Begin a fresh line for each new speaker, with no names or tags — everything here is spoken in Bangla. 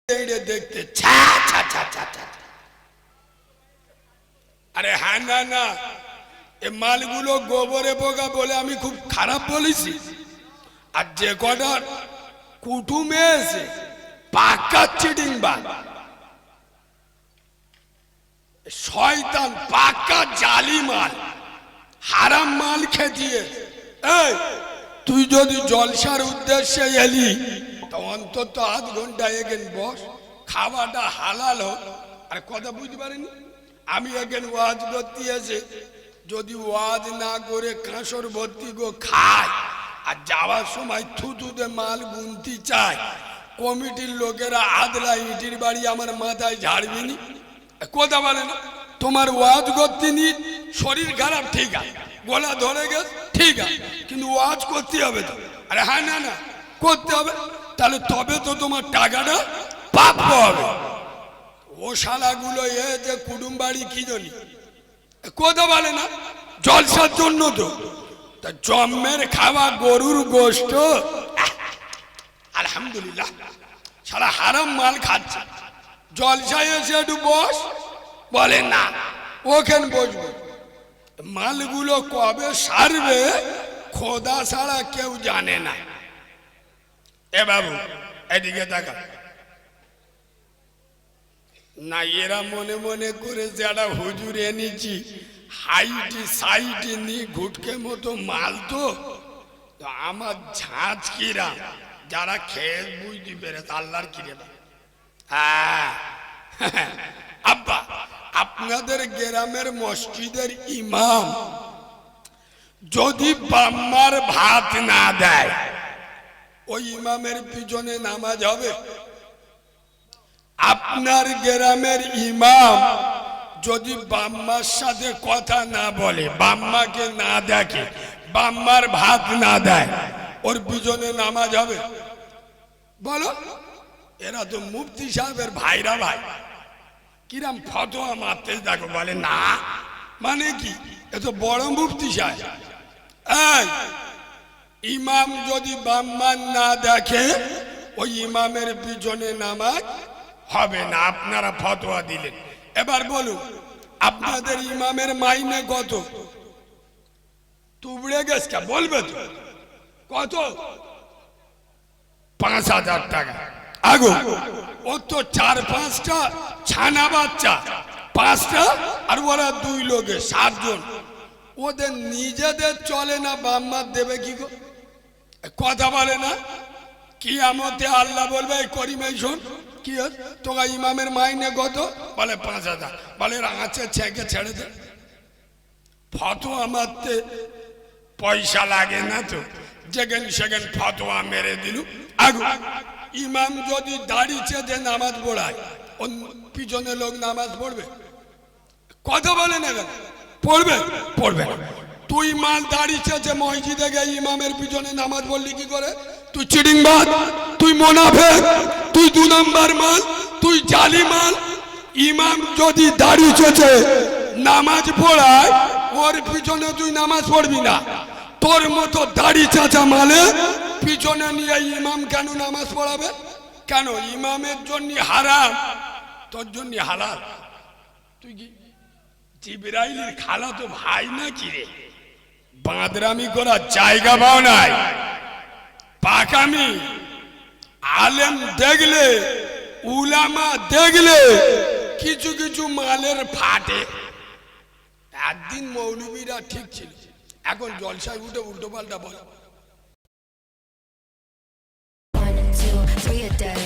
দেখতে আরে হ্যাঁ না না এ মালগুলো গোবরে পোকা বলে আমি খুব খারাপ বলেছি। আর যে কটা কুটুমে এসে পাক্কা চিটিং বান শয়তান পাক্কা জালি মাল হারাম মাল খেতিয়ে। এই তুই যদি জলসার উদ্দেশ্যে এলি তো অন্তত আধ ঘন্টা এগেন বস, খাওয়াটা হালাল হোক। আর কথা বুঝতে পারিনি আমি এগেন ওয়াজ করতে এসে যদি ওয়াজ না করে কাঁসর ভর্তি গো খায় আর যাওয়ার সময় থুতুতে মাল গুনতি চায়, কমিটির লোকেরা আদলা ইটির বাড়ি আমার মাথায় ঝাড়বিনি। কথা বলে না তোমার ওয়াজ করতে নি শরীর খারাপ ঠিক আছে, গলা ধরে গেছে ঠিক আছে, কিন্তু ওয়াজ করতে হবে তো। আরে হ্যাঁ না না করতে হবে, তাহলে তবে তো তোমার টাকাটা প্রাপ্য হবে। ও শালাগুলো এ যে কুটুম বাড়ি কি জানি কথা বলে না জলসার জন্য তো তা জম্মের খাওয়া গরুর গোশত আলহামদুলিল্লাহ সারা হারাম মাল খাচ্ছে। জলসায় এসে একটু বস বলে না ওখানে বসবো, মালগুলো কবে সারবে খোদা ছাড়া কেউ জানে না। এ বাবু এদিকে তাকা না, এরা মনে মনে করে যারা হুজুর এনেছি হাইটি সাইটি নি ঘুটকে মতো মাল তো আমার ঝাঁঝ কিরা যারা খেয়ে বুঝতে পেরে আল্লাহর কিরে। হ্যাঁ আব্বা আপনাদের গ্রামের মসজিদের ইমাম যদি বাম্মার ভাত না দেয় ওই ইমামের পিছনে নামাজ হবে? আপনার গ্রামের ইমাম যদি বাম্মার সাথে কথা না বলে, বাম্মাকে না দেখে, বাম্মার ভাত না দেয়, ওর পিছনে নামাজ হবে? বলো। এরা তো মুফতি সাহেবের ভাইরা ভাই কিরাম ফতোয়া মারতে দেখো, বলে না মানে কি এ তো বড় মুফতি সাহেব। এই ইমাম যদি বাম্মার না দেখে ওই ইমামের পিছনে নামাজ হবে না, আপনারা ফতোয়া দিলেন। এবার বলুন আপনাদের ইমামের মাইনে কত? তুবড়ে গেছে বলবে তো কত? ৫,০০০ টাকা। আগো ও তো ৪-৫টা ছানা বাচ্চা, ৫টা আর ওরা ২ লোকে ৭ জন, ওদের নিজেদের চলে না, বাম্মার দেবে কি গো? কথা বলে না কিয়ামতে আল্লাহ বলবে এই করিম এই শোন কি তোরা ইমামের মাইনে কত? বলে ৫,০০০। বলে আছে ছেঁকে ছেড়ে দে, ফতোয়া মারতে পয়সা লাগে না তো, যেখানে সেখানে ফতোয়া মেরে দিল। আগু ইমাম যদি দাঁড়িয়েছে যে নামাজ পড়ায় ওর পিছনে লোক নামাজ পড়বে? কথা বলে না কেন? পড়বে পড়বে না। তুই মাল দাঁড়িয়েছে যে মসজিদে গিয়ে ইমামের পিছনে নামাজ পড়লি কি করে? তুই চিটিংবাজ, তুই মুনাফিক, তুই ২ নম্বর মাল, তুই জালি মাল। ইমাম যদি দাঁড়িয়েছে নামাজ পড়ায় ওর পিছনে তুই নামাজ পড়বি না। তোর মতো দাড়ি চাচা মালে পিছনে নিয়ে ইমাম কেন নামাজ পড়াবে? কেন? ইমামের জন্য হারাম, তোর জন্য হালাল। তুই কি জিবরাইলের খালা তো ভাই না কি রে? বাঁদরামি করার জায়গা পাও নাই। পাকামি আলেম দেখলে উলামা দেখলে কিছু কিছু মালের ফাটে। একদিন মৌলবীরা ঠিক ছিল, এখন জলসায় উঠে উল্টো পাল্টা বলে।
1, 2, 3 a day.